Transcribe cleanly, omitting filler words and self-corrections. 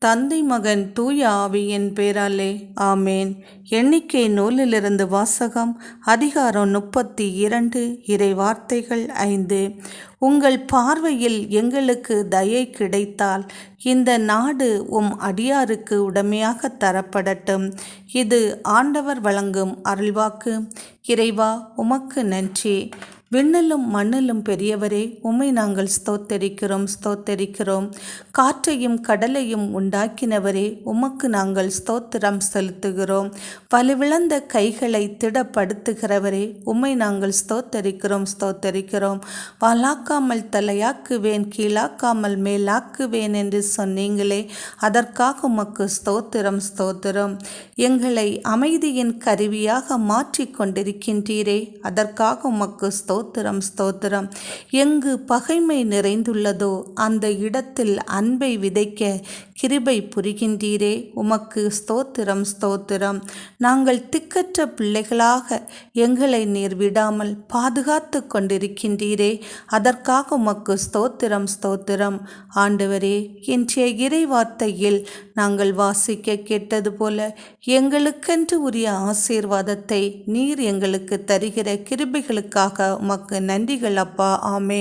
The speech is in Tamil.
தந்தை மகன் தூய ஆவியின் பேராலே ஆமேன். எண்ணிக்கை நூலிலிருந்து வாசகம். அதிகாரம் 32. இறை வார்த்தைகள் 5. உங்கள் பார்வையில் எங்களுக்கு தயை கிடைத்தால் இந்த நாடு அடியாருக்கு உடமையாக தரப்படட்டும். இது ஆண்டவர் வழங்கும் அருள்வாக்கு. இறைவா, உமக்கு நன்றி. விண்ணிலும் மண்ணிலும் பெரியவரே, உம்மை நாங்கள் ஸ்தோத்தரிக்கிறோம். காற்றையும் கடலையும் உண்டாக்கினவரே, உமக்கு நாங்கள் ஸ்தோத்திரம் செலுத்துகிறோம். வலுவிழந்த கைகளை திடப்படுத்துகிறவரே, உம்மை நாங்கள் ஸ்தோத்தரிக்கிறோம். வாலாக்காமல் தலையாக்குவேன், கீழாக்காமல் மேலாக்குவேன் என்று சொன்னீங்களே, அதற்காக உமக்கு ஸ்தோத்திரம். எங்களை அமைதியின் கருவியாக மாற்றிக் கொண்டிருக்கின்றீரே, அதற்காக உமக்கு ஸ்தோத்திரம். எங்கு பகைமை நிறைந்துள்ளதோ அந்த இடத்தில் அன்பை விதைக்க கிருபை புரிகின்றீரே, உமக்கு ஸ்தோத்திரம். நாங்கள் திக்கற்ற பிள்ளைகளாக எங்களை நீர் விடாமல் பாதுகாத்து கொண்டிருக்கின்றீரே, அதற்காக உமக்கு ஸ்தோத்திரம். ஆண்டவரே, இன்றைய இறை வார்த்தையில் நாங்கள் வாசிக்க கேட்டது போல எங்களுக்கென்று உரிய ஆசீர்வாதத்தை நீர் எங்களுக்கு தருகிற கிருபைகளுக்காக உமக்கு நன்றிகள் அப்பா. ஆமென்.